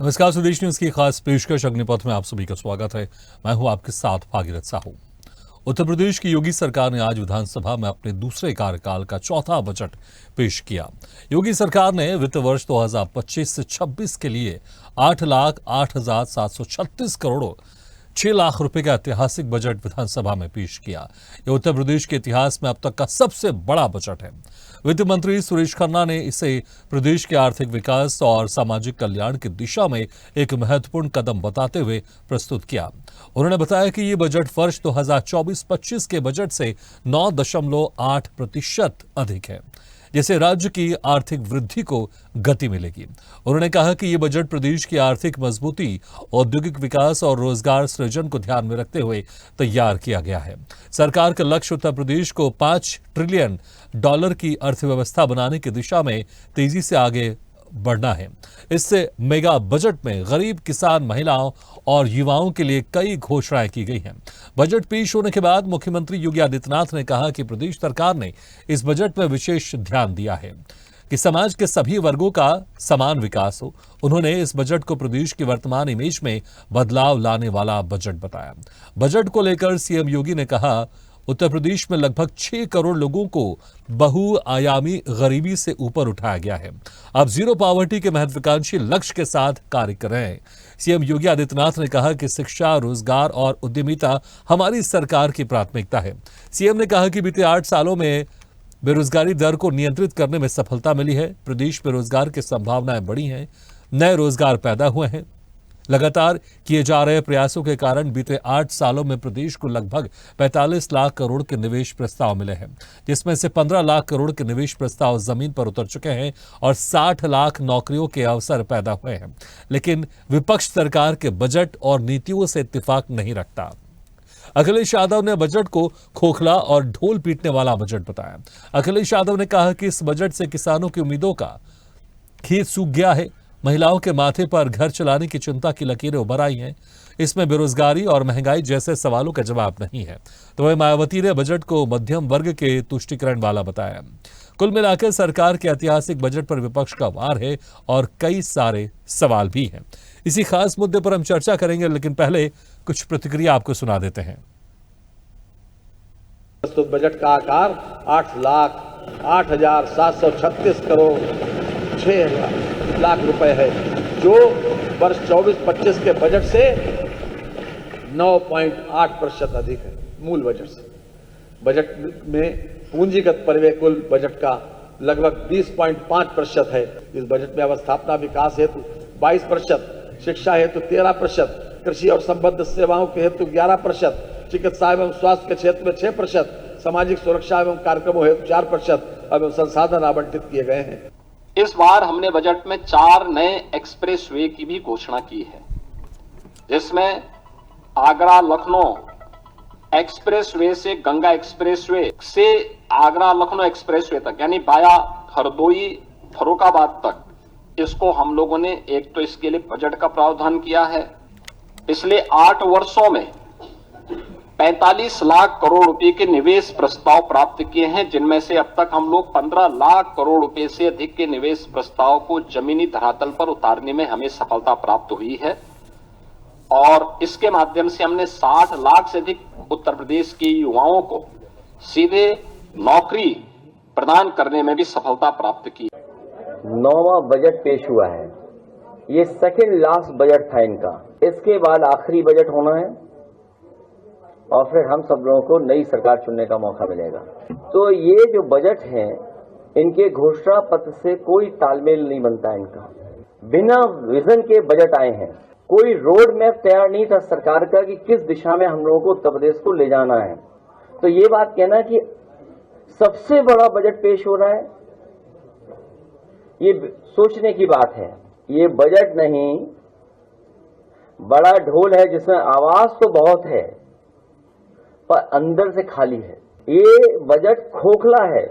नमस्कार, स्वदेश न्यूज की खास पेशकश अग्निपथ में आप सभी का स्वागत है। मैं हूं आपके साथ भागीरथ साहू। उत्तर प्रदेश की योगी सरकार ने आज विधानसभा में अपने दूसरे कार्यकाल का चौथा बजट पेश किया। योगी सरकार ने वित्त वर्ष 2025 से 26 के लिए 8,08,736 करोड़ 6 लाख रुपए का ऐतिहासिक बजट विधानसभा में पेश किया। यह उत्तर प्रदेश के इतिहास में अब तक का सबसे बड़ा बजट है। वित्त मंत्री सुरेश खन्ना ने इसे प्रदेश के आर्थिक विकास और सामाजिक कल्याण की दिशा में एक महत्वपूर्ण कदम बताते हुए प्रस्तुत किया। उन्होंने बताया कि ये बजट वर्ष 2024-25 के बजट से 9.8% अधिक है, जिससे राज्य की आर्थिक वृद्धि को गति मिलेगी। उन्होंने कहा कि ये बजट प्रदेश की आर्थिक मजबूती, औद्योगिक विकास और रोजगार सृजन को ध्यान में रखते हुए तैयार किया गया है। सरकार का लक्ष्य उत्तर प्रदेश को $5 ट्रिलियन की अर्थव्यवस्था बनाने की दिशा में तेजी से आगे बढ़ना है। इससे मेगा बजट में गरीब, किसान, महिलाओं और युवाओं के लिए कई घोषणाएं की गई हैं। बजट पेश होने के बाद मुख्यमंत्री योगी आदित्यनाथ ने कहा कि प्रदेश सरकार ने इस बजट में विशेष ध्यान दिया है कि समाज के सभी वर्गों का समान विकास हो। उन्होंने इस बजट को प्रदेश की वर्तमान इमेज में बदलाव लाने वाला बजट बताया। बजट को लेकर सीएम योगी ने कहा, उत्तर प्रदेश में लगभग 6 करोड़ लोगों को बहुआयामी गरीबी से ऊपर उठाया गया है। अब जीरो पॉवर्टी के महत्वाकांक्षी लक्ष्य के साथ कार्य कर रहे हैं। सीएम योगी आदित्यनाथ ने कहा कि शिक्षा, रोजगार और उद्यमिता हमारी सरकार की प्राथमिकता है। सीएम ने कहा कि बीते 8 सालों में बेरोजगारी दर को नियंत्रित करने में सफलता मिली है। प्रदेश में रोजगार की संभावनाएं बढ़ी हैं, नए रोजगार पैदा हुए हैं। लगातार किए जा रहे प्रयासों के कारण बीते 8 सालों में प्रदेश को लगभग 45 लाख करोड़ के निवेश प्रस्ताव मिले हैं, जिसमें से 15 लाख करोड़ के निवेश प्रस्ताव जमीन पर उतर चुके हैं और 60 लाख नौकरियों के अवसर पैदा हुए हैं। लेकिन विपक्ष सरकार के बजट और नीतियों से इत्तेफाक नहीं रखता। अखिलेश यादव ने बजट को खोखला और ढोल पीटने वाला बजट बताया। अखिलेश यादव ने कहा कि इस बजट से किसानों की उम्मीदों का खेत सूख गया है। महिलाओं के माथे पर घर चलाने की चिंता की लकीरें उभर आई हैं। इसमें बेरोजगारी और महंगाई जैसे सवालों का जवाब नहीं है। तो वह मायावती ने बजट को मध्यम वर्ग के तुष्टिकरण वाला बताया। कुल मिलाकर सरकार के ऐतिहासिक बजट पर विपक्ष का वार है और कई सारे सवाल भी हैं। इसी खास मुद्दे पर हम चर्चा करेंगे, लेकिन पहले कुछ प्रतिक्रिया आपको सुना देते हैं। प्रस्तुत बजट का आकार 8,08,736 करोड़ 6 लाख रुपए है, जो वर्ष 24-25 के बजट से 9.8% अधिक है। मूल बजट से बजट में पूंजीगत परिव्यय कुल बजट का लगभग 20.5% है। इस बजट में अवस्थापना विकास हेतु 22%, शिक्षा हेतु 13%, कृषि और संबद्ध सेवाओं के हेतु 11%, चिकित्सा एवं स्वास्थ्य के क्षेत्र में 6%, सामाजिक सुरक्षा एवं कार्यक्रमों हेतु 4% एवं संसाधन आवंटित किए गए हैं। इस बार हमने बजट में 4 नए एक्सप्रेसवे की भी घोषणा की है, जिसमें आगरा लखनऊ एक्सप्रेसवे से गंगा एक्सप्रेसवे से आगरा लखनऊ एक्सप्रेसवे तक, यानी बाया हरदोई फर्रुखाबाद तक, इसको हम लोगों ने एक तो इसके लिए बजट का प्रावधान किया है। पिछले 8 वर्षों में 45 लाख करोड़ रुपए के निवेश प्रस्ताव प्राप्त किए हैं, जिनमें से अब तक हम लोग 15 लाख करोड़ रुपए से अधिक के निवेश प्रस्ताव को जमीनी धरातल पर उतारने में हमें सफलता प्राप्त हुई है और इसके माध्यम से हमने 60 लाख से अधिक उत्तर प्रदेश के युवाओं को सीधे नौकरी प्रदान करने में भी सफलता प्राप्त की। 9वां बजट पेश हुआ है। ये सेकेंड लास्ट बजट था इनका। इसके बाद आखिरी बजट होना है और फिर हम सब लोगों को नई सरकार चुनने का मौका मिलेगा। तो ये जो बजट है, इनके घोषणा पत्र से कोई तालमेल नहीं बनता इनका। बिना विजन के बजट आए हैं। कोई रोड मैप तैयार नहीं था सरकार का कि किस दिशा में हम लोगों को उत्तर प्रदेश को ले जाना है। तो ये बात कहना कि सबसे बड़ा बजट पेश हो रहा है, ये सोचने की बात है। ये बजट नहीं, बड़ा ढोल है जिसमें आवाज तो बहुत है पर अंदर से खाली है। ये बजट खोखला है।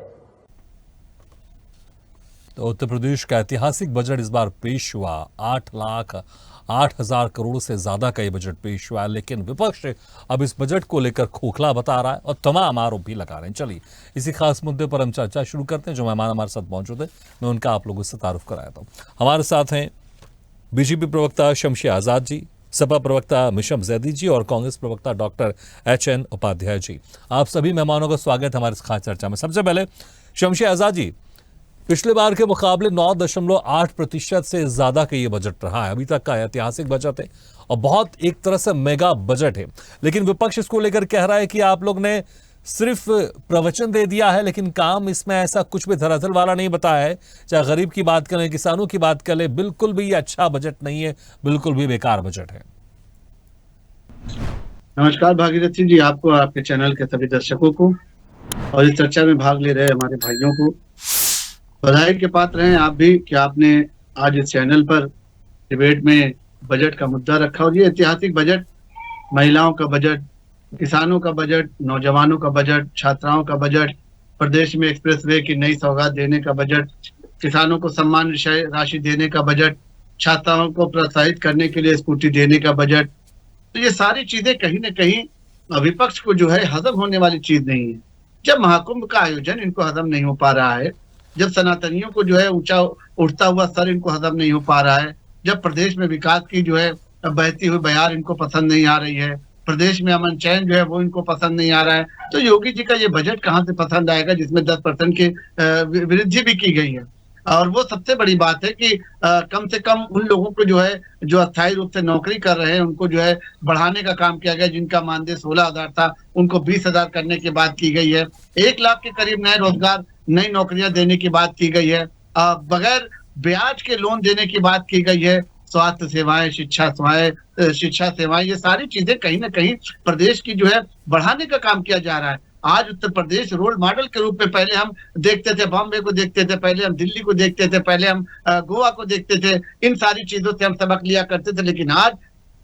तो उत्तर प्रदेश का ऐतिहासिक बजट इस बार पेश हुआ। 8,08,000 करोड़ से ज्यादा का ये बजट पेश हुआ, लेकिन विपक्ष अब इस बजट को लेकर खोखला बता रहा है और तमाम आरोप भी लगा रहे हैं। चलिए इसी खास मुद्दे पर हम चर्चा शुरू करते हैं। जो मेहमान हमारे साथ मौजूद है, मैं उनका आप लोगों से तारुफ कराया था। हमारे साथ हैं बीजेपी प्रवक्ता शमशेर आजाद जी, सपा प्रवक्ता मिशम जैदी जी और कांग्रेस प्रवक्ता डॉक्टर HN उपाध्याय जी। आप सभी मेहमानों का स्वागत हमारे इस खास चर्चा में। सबसे पहले शमशेर आजाद जी, पिछले बार के मुकाबले 9.8% से ज्यादा का ये बजट रहा है। अभी तक का ऐतिहासिक बजट है और बहुत एक तरह से मेगा बजट है, लेकिन विपक्ष इसको लेकर कह रहा है कि आप लोग ने सिर्फ प्रवचन दे दिया है, लेकिन काम इसमें ऐसा कुछ भी धरातल वाला नहीं बताया है। चाहे गरीब की बात करें, किसानों की बात करें, बिल्कुल भी ये अच्छा बजट नहीं है, बिल्कुल भी बेकार बजट है। नमस्कार भागीरथी जी, आपको, आपके चैनल के सभी दर्शकों को और इस चर्चा में भाग ले रहे हमारे भाइयों को बधाई के पात्र हैं आप भी कि आपने आज इस चैनल पर डिबेट में बजट का मुद्दा रखा। और ये ऐतिहासिक बजट, महिलाओं का बजट, किसानों का बजट, नौजवानों का बजट, छात्राओं का बजट, प्रदेश में एक्सप्रेसवे की नई सौगात देने का बजट, किसानों को सम्मान राशि देने का बजट, छात्राओं को प्रोत्साहित करने के लिए स्कूटी देने का बजट। तो ये सारी चीजें कहीं ना कहीं विपक्ष को जो है हजम होने वाली चीज नहीं है। जब महाकुंभ का आयोजन इनको हजम नहीं हो पा रहा है, जब सनातनियों को जो है ऊंचा उठता हुआ सर इनको हजम नहीं हो पा रहा है, जब प्रदेश में विकास की जो है बहती हुई बयार इनको पसंद नहीं आ रही है, प्रदेश में अमन चैन जो है वो इनको पसंद नहीं आ रहा है, तो योगी जी का ये बजट कहाँ से पसंद आएगा जिसमें 10% की वृद्धि भी की गई है। और वो सबसे बड़ी बात है कि कम से कम उन लोगों को जो है जो अस्थायी रूप से नौकरी कर रहे हैं उनको जो है बढ़ाने का काम किया गया। जिनका मानदेय 16,000 था उनको 20,000 करने की बात की गई है। 1 लाख के करीब नए रोजगार, नई नौकरियां देने की बात की गई है। बगैर ब्याज के लोन देने की बात की गई है। स्वास्थ्य सेवाएं, शिक्षा सेवाएं, ये सारी चीजें कहीं ना कहीं प्रदेश की जो है बढ़ाने का काम किया जा रहा है। आज उत्तर प्रदेश रोल मॉडल के रूप में, पहले हम देखते थे बॉम्बे को देखते थे, पहले हम दिल्ली को देखते थे, पहले हम गोवा को देखते थे, इन सारी चीजों से हम सबक लिया करते थे। लेकिन आज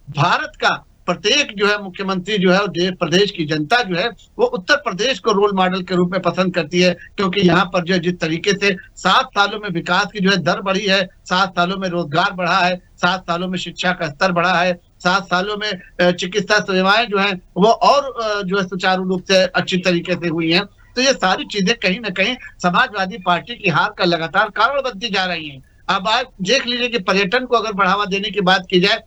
भारत का प्रत्येक जो है मुख्यमंत्री जो है और प्रदेश की जनता जो है वो उत्तर प्रदेश को रोल मॉडल के रूप में पसंद करती है, क्योंकि यहाँ पर जो है जिस तरीके से 7 सालों में विकास की जो है दर बढ़ी है, 7 सालों में रोजगार बढ़ा है, 7 सालों में शिक्षा का स्तर बढ़ा है, 7 सालों में चिकित्सा सेवाएं जो है वो और जो है सुचारू रूप से अच्छी तरीके से हुई हैं। तो ये सारी चीजें कहीं ना कहीं समाजवादी पार्टी की हार का लगातार कारण बनती जा रही हैं। अब आज देख लीजिए कि पर्यटन को अगर बढ़ावा देने की बात की जाए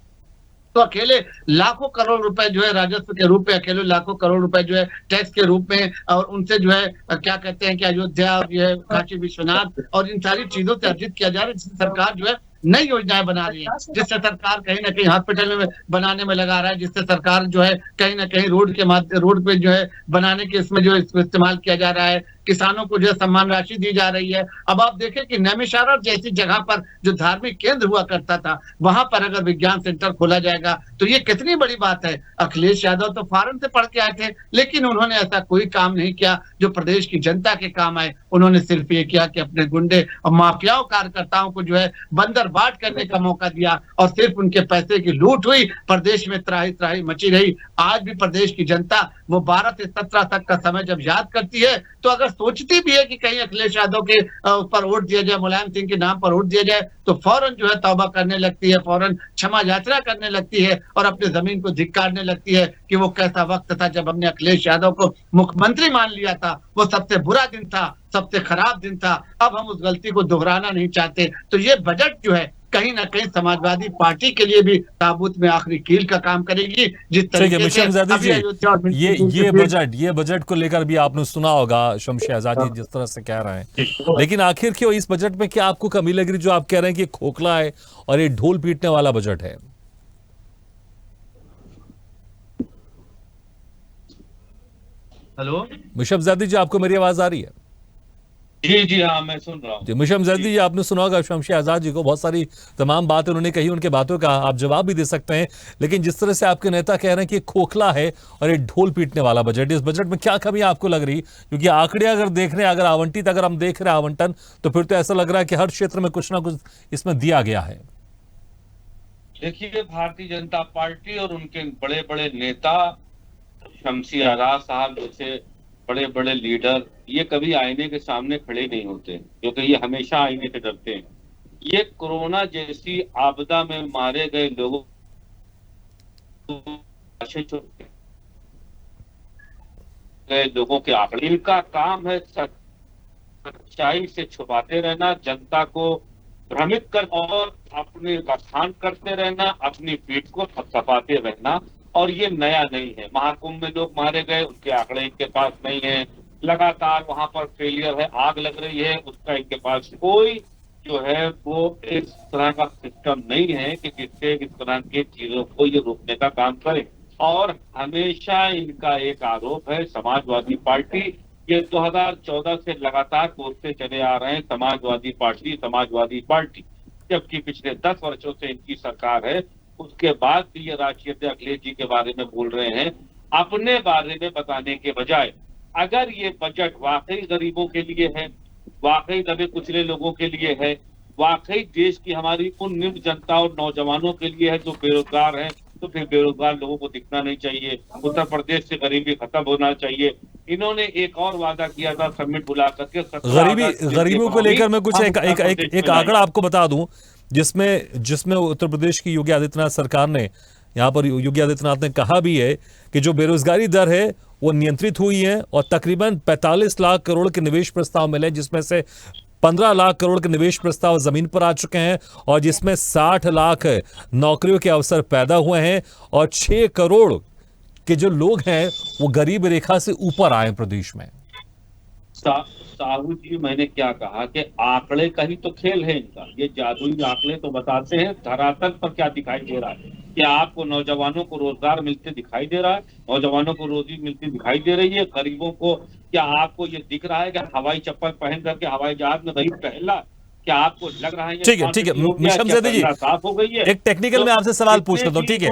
तो अकेले लाखों करोड़ रुपए जो है राजस्व के रूप में, अकेले लाखों करोड़ रुपए जो है टैक्स के रूप में, और उनसे जो है क्या कहते हैं कि अयोध्या और ये काशी विश्वनाथ और इन सारी चीजों से अर्जित किया जा रहा है। जिससे सरकार जो है नई योजनाएं बना रही है, जिससे सरकार कहीं ना कहीं हॉस्पिटल में बनाने में लगा रहा है, जिससे सरकार जो है कहीं ना कहीं रोड पे जो है बनाने के इसमें जो इस्तेमाल किया जा रहा है। किसानों को जो है सम्मान राशि दी जा रही है। अब आप देखें कि नैमिषारण्य जैसी जगह पर जो धार्मिक केंद्र हुआ करता था, वहां पर अगर विज्ञान सेंटर खोला जाएगा तो ये कितनी बड़ी बात है। अखिलेश यादव तो फॉरेन से पढ़ के आए थे, लेकिन उन्होंने ऐसा कोई काम नहीं किया जो प्रदेश की जनता के काम आए। उन्होंने सिर्फ ये किया कि अपने गुंडे और माफियाओं कार्यकर्ताओं को जो है बंदर बाट करने का मौका दिया और सिर्फ उनके पैसे की लूट हुई। प्रदेश में त्राही त्राही मची रही। आज भी प्रदेश की जनता वो 12 से 17 तक का समय जब याद करती है तो अगर सोचती भी है कि कहीं अखिलेश यादव के ऊपर वोट दिया जाए, मुलायम सिंह के नाम पर वोट दिया जाए, तो फौरन जो है तौबा करने लगती है, फौरन क्षमा यात्रा करने लगती है और अपने जमीन को धिक्कारने लगती है कि वो कैसा वक्त था जब हमने अखिलेश यादव को मुख्यमंत्री मान लिया था। वो सबसे बुरा दिन था, सबसे खराब दिन था। अब हम उस गलती को दोहराना नहीं चाहते। तो ये बजट जो है कहीं ना कहीं समाजवादी पार्टी के लिए भी ताबूत में आखिरी कील का काम करेगी। जिस तरीके से ये बजट को लेकर भी आपने सुना होगा शमशेर आजाद जी जिस तरह से कह रहे हैं, लेकिन आखिर क्यों इस बजट में क्या आपको कमी लग रही जो आप कह रहे हैं कि खोखला है और ये ढोल पीटने वाला बजट है? हेलो मिशम जैदी जी, आपको मेरी आवाज आ रही है? जी हाँ, मैं सुन रहा हूँ। मिशम जैदी जी, आपने सुना होगा शमशेर आजाद जी को, बहुत सारी तमाम बातें उन्होंने कही, उनके बातों का आप जवाब भी दे सकते हैं, लेकिन जिस तरह से आपके नेता कह रहे हैं कि खोखला है और ये ढोल पीटने वाला बजट, इस बजट में क्या कमी आपको लग रही? क्योंकि आंकड़े अगर देख रहे हैं, अगर आवंटित अगर हम देख रहे हैं आवंटन, तो फिर तो ऐसा लग रहा है कि हर क्षेत्र में कुछ ना कुछ इसमें दिया गया है। देखिए, भारतीय जनता पार्टी और उनके बड़े बड़े नेता शमशेर आजाद साहब जैसे बड़े बड़े लीडर, ये कभी आईने के सामने खड़े नहीं होते, क्योंकि ये हमेशा आईने से डरते हैं। ये कोरोना जैसी आपदा में मारे गए लोगों के आंकड़े, इनका काम है सच्चाई से छुपाते रहना, जनता को भ्रमित कर और अपने बखान करते रहना, अपनी पीठ को थपथपाते रहना। और ये नया नहीं है, महाकुंभ में लोग मारे गए, उनके आंकड़े इनके पास नहीं है, लगातार वहां पर फेलियर है, आग लग रही है, उसका इनके पास कोई जो है वो इस तरह का सिस्टम नहीं है कि जिससे इस तरह की चीजों को ये रोकने का काम करे। और हमेशा इनका एक आरोप है, समाजवादी पार्टी ये 2014 से लगातार कोसते चले आ रहे हैं समाजवादी पार्टी, जबकि पिछले 10 वर्षों से इनकी सरकार है। उसके बाद भी ये राष्ट्रीय अध्यक्ष अखिलेश जी के बारे में बोल रहे हैं, अपने बारे में बताने के बजाय। अगर ये बजट वाकई गरीबों के लिए है, वाकई दबे कुचले लोगों के लिए है, वाकई देश की हमारी उन निम्न जनता और नौजवानों के लिए है जो बेरोजगार हैं, तो फिर बेरोजगार लोगों को दिखना नहीं चाहिए। उत्तर प्रदेश से गरीबी खत्म होना चाहिए। इन्होंने एक और वादा किया था समिट बुला करके, गरीबों को लेकर मैं कुछ एक आंकड़ा आपको बता दूं, जिसमें उत्तर प्रदेश की योगी आदित्यनाथ सरकार ने, यहाँ पर योगी आदित्यनाथ ने कहा भी है कि जो बेरोजगारी दर है वो नियंत्रित हुई है और तकरीबन 45 लाख करोड़ के निवेश प्रस्ताव मिले, जिसमें से 15 लाख करोड़ के निवेश प्रस्ताव जमीन पर आ चुके हैं और जिसमें 60 लाख नौकरियों के अवसर पैदा हुए हैं और 6 करोड़ के जो लोग हैं वो गरीब रेखा से ऊपर आए प्रदेश में। साहू जी, मैंने क्या कहा कि आंकड़े का ही तो खेल है इनका। ये जादुई आंकड़े तो बताते हैं, धरातल पर क्या दिखाई दे रहा है। क्या आपको नौजवानों को रोजगार मिलते दिखाई दे रहा है? नौजवानों को रोजी मिलती दिखाई दे रही है? गरीबों को क्या आपको ये दिख रहा है कि हवाई चप्पल पहन करके हवाई जहाज में गरीब टहला? क्या आपको लग रहा है? ठीक है मिशमजेदी जी, साफ हो गई है। एक टेक्निकल में आपसे सवाल पूछ लेता हूँ, ठीक है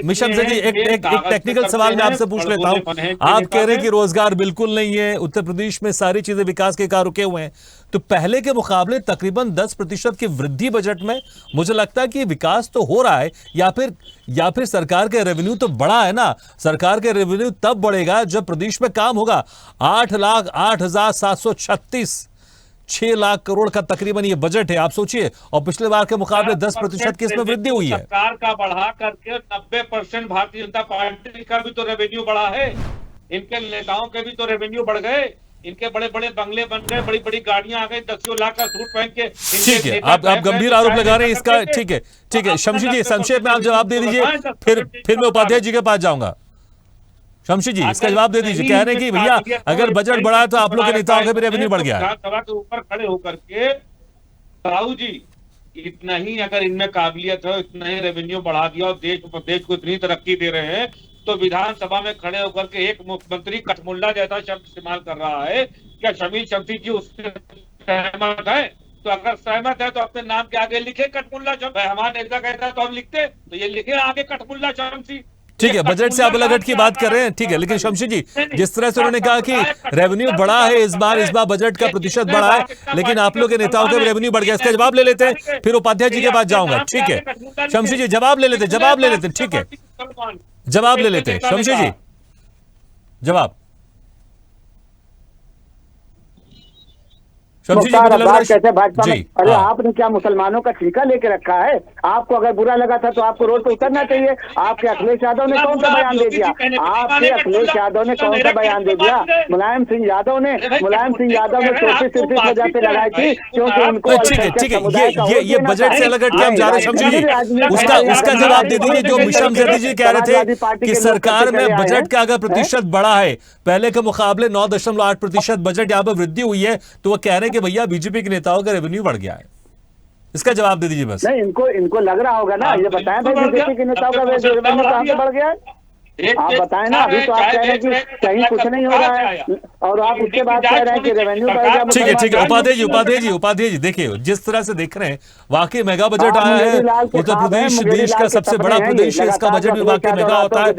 मिशमजेदी, एक टेक्निकल सवाल मैं आपसे पूछ लेता हूँ। आप कह रहे हैं कि रोजगार बिल्कुल नहीं है, उत्तर प्रदेश में सारी चीजें विकास के कार्य रुके हुए हैं, तो पहले के मुकाबले तकरीबन 10% की वृद्धि बजट में, मुझे लगता है कि विकास तो हो रहा है, या फिर सरकार के रेवेन्यू तो बढ़ा है ना। सरकार के रेवेन्यू तब बढ़ेगा जब प्रदेश में काम होगा। 8,08,736 6 लाख करोड़ का तकरीबन ये बजट है, आप सोचिए, और पिछले बार के मुकाबले 10% की इसमें वृद्धि हुई है। सरकार का बढ़ा करके 90% भारतीय जनता पार्टी का भी तो रेवेन्यू बढ़ा है, इनके नेताओं के भी तो रेवेन्यू बढ़ गए, इनके बड़े बड़े बंगले बन गए, बड़ी बड़ी गाड़ियां आ गई, 10 लाख का सूट पहन के। ठीक है, आप गंभीर आरोप लगा रहे हैं इसका। ठीक है शमशी जी, संक्षेप में आप जवाब दे दीजिए, फिर मैं उपाध्याय जी के पास जाऊंगा। शमशी जी, इसका जवाब दे दीजिए। कह रहे हैं कि भैया अगर बजट बढ़ा है तो आप लोग के नेताओं का भी रेवेन्यू बढ़ गया है। सभा के ऊपर खड़े होकर के साहू जी, इतना ही अगर इनमें काबिलियत है, इतना ही रेवेन्यू बढ़ा दिया और देश को इतनी तरक्की दे रहे हैं, तो विधानसभा में खड़े होकर के एक मुख्यमंत्री कठमुल्ला जैसा शब्द इस्तेमाल कर रहा है। क्या शमीर शमशी जी उससे सहमत है? तो अगर सहमत है तो अपने नाम के आगे लिखे कठमुल्ला शब्द। हमारा नेता कहता है तो हम लिखते, तो ये लिखे आगे कठमुल्ला शमशी। ठीक है, बजट से आप बजट की बात कर रहे हैं, ठीक है, लेकिन शमशी जी, जिस तरह से उन्होंने कहा कि रेवेन्यू बढ़ा है इस बार बजट का प्रतिशत बढ़ा है, लेकिन आप लोग के नेताओं का भी रेवेन्यू बढ़ गया, इसका जवाब ले लेते हैं, फिर उपाध्याय जी के पास जाऊंगा। ठीक है शमशी जी, जवाब ले लेते, ठीक है, जवाब ले लेते हैं शमशी जी, जवाब। कैसे भाजपा में? अरे आपने क्या मुसलमानों का टीका लेके रखा है? आपको अगर बुरा लगा था तो आपको रोड पे उतरना चाहिए। आपके अखिलेश यादव ने कौन सा बयान दे दिया? आपके अखिलेश यादव ने कौन सा बयान दे दिया? मुलायम सिंह यादव ने चोटी सिर्फ इस वजह से लगाई थी क्योंकि उनको। ठीक है, ये बजट से अलग हट के हम जा रहे हैं शमशी जी, उसका जवाब दे दीजिए। जो मिशमजेदी जी कह रहे थे कि सरकार में बजट का अगर प्रतिशत बढ़ा है, पहले के मुकाबले 9.8% बजट यहाँ पर वृद्धि हुई है, तो वो कह रहे हैं कि भैया बीजेपी के नेताओं का रेवेन्यू बढ़ गया है। इसका जवाब दे दीजिए बस। नहीं, इनको लग रहा होगा ना, ये बताएं भाई बीजेपी के नेताओं का रेवेन्यू कहां से बढ़ गया है? आप बताएं ना। अभी तो आप कह रहे हैं कि कहीं कुछ नहीं हो रहा है और आप उसके बाद कह रहे हैं कि रेवेन्यू बढ़ गया। ठीक है उपाध्याय जी देखिए, जिस तरह से देख रहे हैं वाकई मेगा बजट आया है। उत्तर प्रदेश देश का सबसे बड़ा प्रदेश है, इसका बजट भी वाकई मेगा होता है।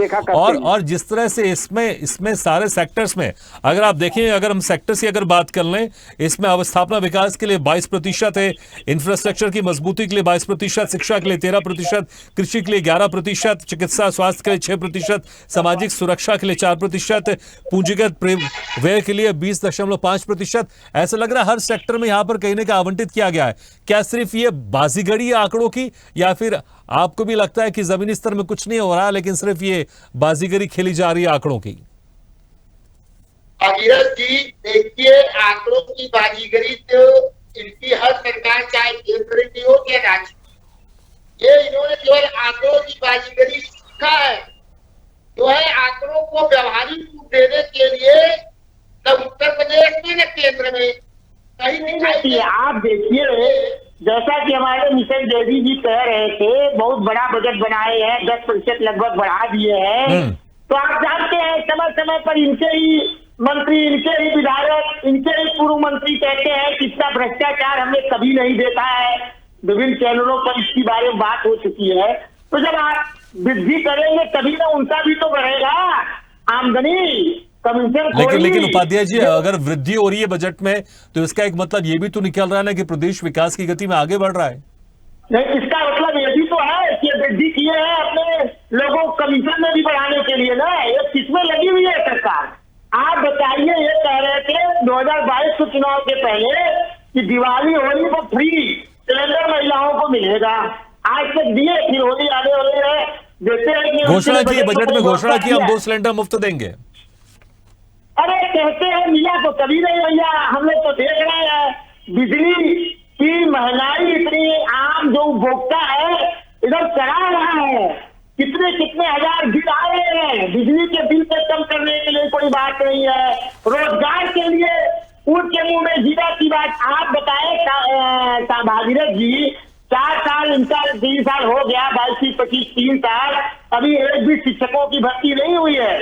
और जिस तरह से इसमें सारे सेक्टर्स में अगर आप देखें, अगर हम सेक्टर्स की अगर बात कर लें, इसमें अवस्थापना विकास के लिए 22% है, इंफ्रास्ट्रक्चर की मजबूती के लिए 22%, शिक्षा के लिए 13%, कृषि के लिए 11%, चिकित्सा स्वास्थ्य के लिए 6%, सामाजिक सुरक्षा के लिए 4%, पूंजीगत व्यय के लिए 20.5%। ऐसा लग रहा है हर सेक्टर में यहां पर कहीं ना कहीं आवंटित किया गया है। क्या सिर्फ ये बाजीगरी है आंकड़ों की, या फिर आपको भी लगता है कि जमीनी स्तर में कुछ नहीं हो रहा, लेकिन सिर्फ ये बाजीगरी खेली जा रही है आंकड़ों की? भगीरथ जी देखिए, आंकड़ों की बाजीगरी तो इनकी हर सरकार चाहे केंद्र की हो या राज्य, ये इन्होंने केवल आंकड़ों की बाजीगरी सीखा है। जो है आंकड़ों को व्यवहारिक रूप देने के लिए न उत्तर प्रदेश में न केंद्र में कहीं नहीं। आप देखिए, जैसा कि हमारे मिशन जयदी जी कह रहे थे, बहुत बड़ा बजट बनाए हैं, 10% लगभग बढ़ा दिए हैं। तो आप जानते हैं समय समय पर इनके ही मंत्री, इनके ही विधायक, इनके ही पूर्व मंत्री कहते हैं कि इसका भ्रष्टाचार हमने कभी नहीं देखा है। विभिन्न चैनलों पर इसके बारे में बात हो चुकी है। तो जब आप वृद्धि करेंगे तभी ना उनका भी तो बढ़ेगा आमदनी। लेकिन उपाध्याय जी, अगर वृद्धि हो रही है बजट में तो इसका एक मतलब ये भी तो निकल रहा है ना कि प्रदेश विकास की गति में आगे बढ़ रहा है। नहीं, इसका मतलब ये भी तो है कि वृद्धि किए हैं अपने लोगों को कमीशन में भी बढ़ाने के लिए ना। ये किसमें लगी हुई है सरकार? आप बताइए, ये कह रहे थे 2022 के चुनाव के पहले कि दिवाली होली को फ्री सिलेंडर महिलाओं को मिलेगा। आज तक दिए, फिर होली आने वाली है, देते हैं। घोषणा की, बजट में घोषणा की हम 2 सिलेंडर मुफ्त देंगे। अरे कहते हैं मिला तो कभी नहीं भैया। हम लोग तो देख रहे हैं बिजली की महंगाई इतनी, आम जो उपभोक्ता है इधर चढ़ा रहा है। कितने कितने हजार बिल आ रहे हैं। बिजली के बिल को कम करने के लिए कोई बात नहीं है। रोजगार के लिए उनके मुंह में जीरा की बात। आप बताएं भागीरथ जी, 4 साल इनका 3 साल हो गया, 22, 25, 3 साल, अभी एक भी शिक्षकों की भर्ती नहीं हुई है,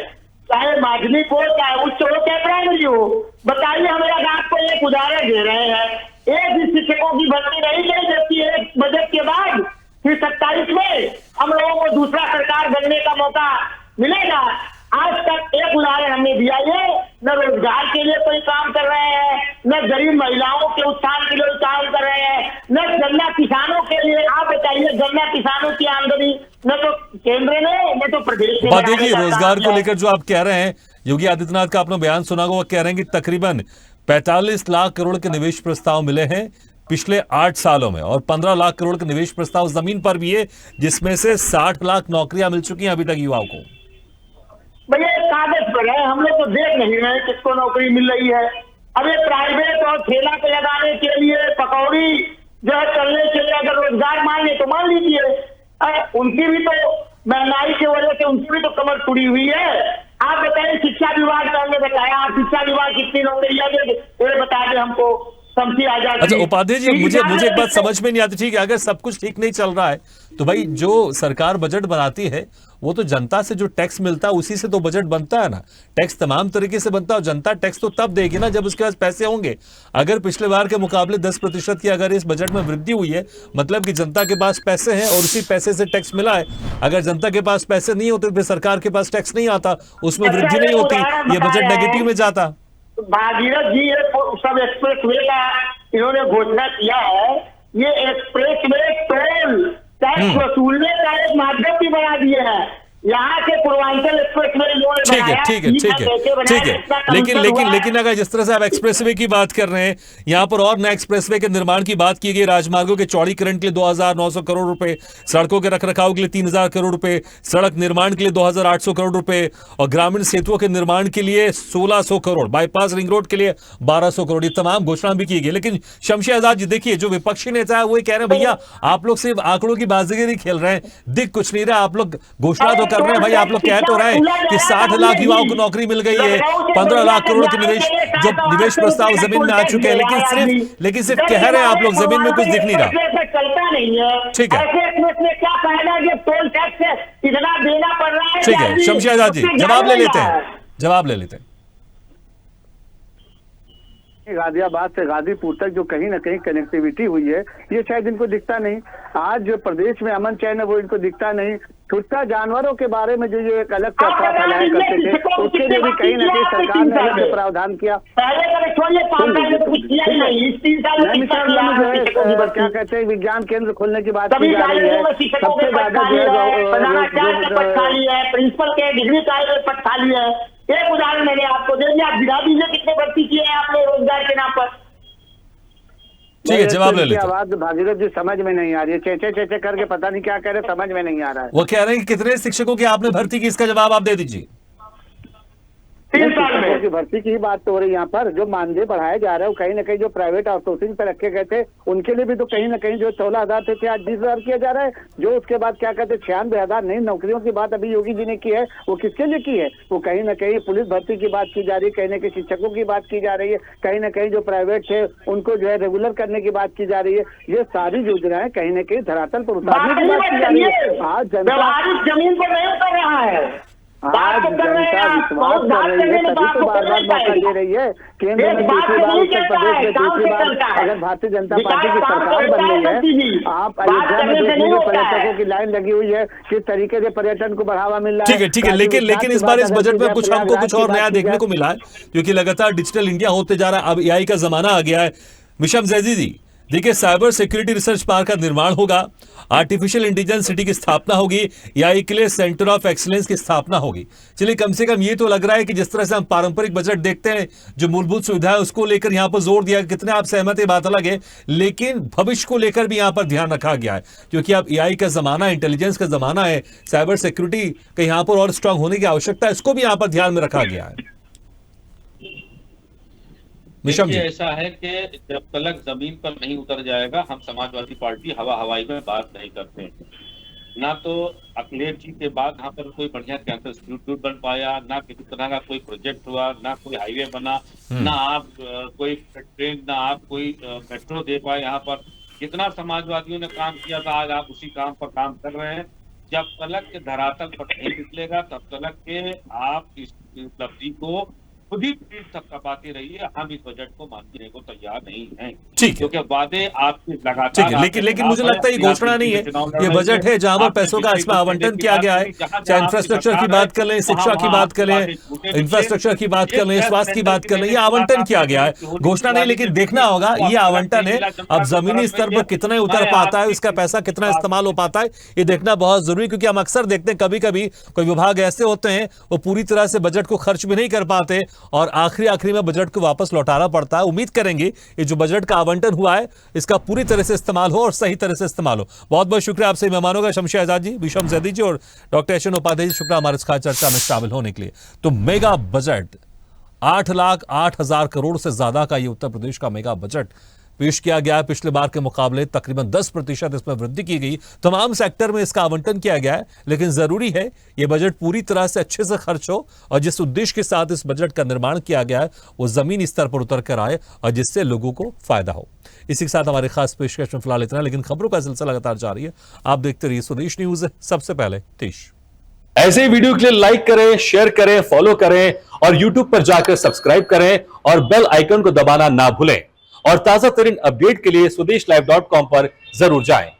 चाहे माध्यमिक हो चाहे उच्च हो चाहे प्राइमरी हो। बताइए, हम लोग आपको एक उदाहरण दे रहे हैं, एक भी शिक्षकों की भर्ती नहीं की जाती है। बजट के बाद फिर 27 में हम लोगों को दूसरा सरकार बनने का मौका मिलेगा। आज तक एक उदाहरण हमने दिया, ये न रोजगार के लिए कोई काम कर रहे हैं, न गरीब महिलाओं के उत्थान के लिए काम कर रहे हैं, न गन्ना किसानों के लिए। आप बताइए, गन्ना किसानों की आमदनी न तो केंद्र ने न तो प्रदेश में। उपाध्याय जी, रोजगार को लेकर जो आप कह रहे हैं, योगी आदित्यनाथ का आपने बयान सुना होगा, वो कह रहे हैं कि तकरीबन 45 लाख करोड़ के निवेश प्रस्ताव मिले हैं पिछले 8 सालों में, और 15 लाख करोड़ के निवेश प्रस्ताव जमीन पर भी है, जिसमें से 60 लाख नौकरियां मिल चुकी हैं अभी तक युवाओं को। भैया कागज पर है, हम लोग तो देख नहीं रहे किसको नौकरी मिल रही है। अब ये प्राइवेट और ठेला पे लगाने के लिए, पकौड़ी जो है चलने के लिए अगर रोजगार मांगे तो मान लीजिए। उनकी भी तो महंगाई की वजह से उनकी भी तो कमर टूटी हुई है। आप बताइए, शिक्षा विभाग का हमने बताया, आप शिक्षा विभाग कितनी नौकरियां देंगे ये बता दें हमको। अच्छा उपाध्याय जी, मुझे एक बात समझ में नहीं आती। ठीक है, अगर सब कुछ ठीक नहीं चल रहा है तो भाई जो सरकार बजट बनाती है वो तो जनता से जो टैक्स मिलता है उसी से तो बजट बनता है ना। टैक्स तमाम तरीके से बनता है और जनता टैक्स तो तब देगी ना जब उसके पास पैसे होंगे। अगर पिछले बार के मुकाबले 10% की अगर इस बजट में वृद्धि हुई है, मतलब कि जनता के पास पैसे हैं और उसी पैसे से टैक्स मिला है। अगर जनता के पास पैसे नहीं होते तो फिर सरकार के पास टैक्स नहीं आता, उसमें वृद्धि नहीं होती, ये बजट नेगेटिव में जाता। भागीरथ जी, ये सब एक्सप्रेस वे का इन्होंने घोषणा किया है। ये एक्सप्रेस वे टोल टैक्स वसूलने का एक माध्यम भी बना दिए हैं। यहाँ के पूर्वांचल एक्सप्रेस वे ठीक है, लेकिन अगर जिस तरह से आप एक्सप्रेसवे की बात कर रहे हैं, यहाँ पर और नए एक्सप्रेसवे के निर्माण की बात की गई, राजमार्गों के चौड़ीकरण के लिए 2,900 करोड़ रुपए, सड़कों के रखरखाव के लिए 3,000 करोड़ रुपए, सड़क निर्माण के लिए 2,800 करोड़ रुपए और ग्रामीण सेतुओं के निर्माण के लिए 1,600 करोड़, बाईपास रिंग रोड के लिए 1,200 करोड़, ये तमाम घोषणा भी की गई। लेकिन शमशेर आजाद जी, देखिए जो विपक्षी नेता है वो कह रहे हैं भैया आप लोग सिर्फ आंकड़ों की बाजीगरी खेल रहे हैं, दिख कुछ नहीं रहा, आप लोग घोषणा तो कर रहे हैं भाई, आप लोग कह तो रहे हैं कि 60 लाख युवाओं को नौकरी मिल गई है, 15 लाख करोड़ के निवेश प्रस्ताव जमीन में आ चुके हैं, लेकिन सिर्फ कह रहे हैं आप लोग, जमीन में कुछ दिख नहीं रहा। चलता नहीं है। ठीक है, क्या फायदा जब टोल टैक्स इतना देना पड़ रहा है। ठीक है शमशेर आजाद जी, जवाब ले लेते हैं। गाजियाबाद से गाजीपुर तक जो कहीं ना कहीं कनेक्टिविटी हुई है, ये शायद इनको दिखता नहीं। आज जो प्रदेश में अमन चैन है वो इनको दिखता नहीं। छुट्टा जानवरों के बारे में जो ये एक अलग चर्चा फैलाया करते थे, उसके लिए भी कहीं ना कहीं सरकार ने अलग प्रावधान किया। क्या कहते हैं, विज्ञान केंद्र खोलने की बात की जा रही है। सबसे ज्यादा प्रिंसिपल के डिग्री पद खाली है। एक उदाहरण मैंने आपको दे दिया, गिरा दीजिए कितने भर्ती किए हैं आपने रोजगार के नाम पर। ठीक है, जवाब ले लेते हैं। आवाज भागीरथ जी समझ में नहीं आ रही है, चेचे करके पता नहीं क्या कह रहे, समझ में नहीं आ रहा है। वो कह रहे हैं कि कितने शिक्षकों की आपने भर्ती की, इसका जवाब आप दे दीजिए। 3 साल में। की भर्ती की ही बात तो हो रही है यहाँ पर। जो मानदेय बढ़ाए जा रहे हैं कहीं ना कहीं जो प्राइवेट आउटसोर्सिंग पे रखे गए थे उनके लिए भी तो कहीं ना कहीं जो 14,000 थे आज 20,000 किया जा रहा है। जो उसके बाद क्या कहते हैं 96,000 नई नौकरियों की बात अभी योगी जी ने की है, वो किसके लिए की है? वो कहीं ना कहीं पुलिस भर्ती की बात की जा रही है, कहीं ना कहीं शिक्षकों की बात की जा रही है, कहीं ना कहीं जो प्राइवेट थे उनको जो है रेगुलर करने की बात की जा रही है। ये सारी योजनाएं कहीं ना कहीं धरातल पर उतारने की बात की जा रही है। आज जनता जमीन पर नहीं उतर रहा है, आज जनता विश्वास कर रही है, तभी तो बार बार मौका दे रही है। केंद्र में दूसरी बार, उत्तर प्रदेश में दूसरी बार अगर भारतीय जनता पार्टी की सरकार बन रही है, आप अयोध्या में देखेंगे पर्यटकों की लाइन लगी हुई है, किस तरीके से पर्यटन को बढ़ावा मिल रहा है। ठीक है, लेकिन इस बार इस बजट में कुछ हमको कुछ और नया देखने को मिला है, क्योंकि लगातार डिजिटल इंडिया होते जा रहा है। अब एआई का जमाना आ गया है। मिशम जैदी जी, देखिए साइबर सिक्योरिटी रिसर्च पार्क का निर्माण होगा, आर्टिफिशियल इंटेलिजेंस सिटी की स्थापना होगी, एआई के लिए सेंटर ऑफ एक्सीलेंस की स्थापना होगी। चलिए, कम से कम ये तो लग रहा है कि जिस तरह से हम पारंपरिक बजट देखते हैं, जो मूलभूत सुविधा है उसको लेकर यहाँ पर जोर दिया, कितने आप सहमत है बात अलग है, लेकिन भविष्य को लेकर भी यहाँ पर ध्यान रखा गया है, क्योंकि अब एआई का जमाना, इंटेलिजेंस का जमाना है, साइबर सिक्योरिटी का यहाँ पर और स्ट्रांग होने की आवश्यकता है, इसको भी यहाँ पर ध्यान में रखा गया है। देखिए, ऐसा है कि जब तक जमीन पर नहीं उतर जाएगा, हम समाजवादी पार्टी हवा हवाई में बात नहीं करते हैं। ना तो अखिलेश जी के बाद यहाँ पर कोई बढ़िया कैंसर इंस्टीट्यूट बन पाया, ना किसी तरह का कोई प्रोजेक्ट हुआ, ना कोई हाईवे बना, ना आप कोई ट्रेन, ना आप कोई मेट्रो दे पाए। यहाँ पर जितना समाजवादियों ने काम किया था, आज आप उसी काम पर काम कर रहे हैं। जब तक के धरातल पर नहीं निकलेगा, तब तक के आप इस उपलब्धि को खुद ही थपथपाते रहिए। हम इस बजट को मानने को तैयार नहीं हैं, ठीक, क्योंकि वादे आपके लगातार। ठीक है, लेकिन मुझे लगता है ये घोषणा नहीं है, ये बजट है जहां पर पैसों का इसमें आवंटन किया गया है। चाहे इंफ्रास्ट्रक्चर की बात कर लें, शिक्षा की बात कर लें, इंफ्रास्ट्रक्चर की बात कर लें, स्वास्थ्य की बात कर लें, ये आवंटन किया गया है, घोषणा नहीं। लेकिन देखना होगा ये आवंटन है, अब जमीनी स्तर पर कितना उतर पाता है, उसका पैसा कितना इस्तेमाल हो पाता है, ये देखना बहुत जरूरी। क्योंकि हम अक्सर देखते हैं कभी कभी कोई विभाग ऐसे होते हैं वो पूरी तरह से बजट को खर्च भी नहीं कर पाते और आखिरी में बजट को वापस लौटाना पड़ता है। उम्मीद करेंगे ये जो बजट का आवंटन हुआ है इसका पूरी तरह से इस्तेमाल हो और सही तरह से इस्तेमाल हो। बहुत बहुत शुक्रिया आपसे मेहमानों का, शमशेर आजाद जी, विशम जैदी जी और doctor H N Upadhyay ji, शुक्रिया हमारे इस खास चर्चा में शामिल होने के लिए। तो मेगा बजट 8,08,000 करोड़ से ज्यादा का ये उत्तर प्रदेश का मेगा बजट पेश किया गया है। पिछले बार के मुकाबले तकरीबन 10% इसमें वृद्धि की गई, तमाम सेक्टर में इसका आवंटन किया गया है। लेकिन जरूरी है यह बजट पूरी तरह से अच्छे से खर्च हो और जिस उद्देश्य के साथ इस बजट का निर्माण किया गया है वो जमीनी स्तर पर उतर कर आए और जिससे लोगों को फायदा हो। इसी के साथ हमारे खास पेशकश में फिलहाल इतना, लेकिन खबरों का सिलसिला लगातार जारी है। आप देखते रहिए स्वदेश न्यूज, सबसे पहले देश। ऐसे वीडियो के लिए लाइक करें, शेयर करें, फॉलो करें और यूट्यूब पर जाकर सब्सक्राइब करें और बेल आइकन को दबाना ना भूलें। और ताजा तरीन अपडेट के लिए स्वदेशलाइव.com पर जरूर जाएं।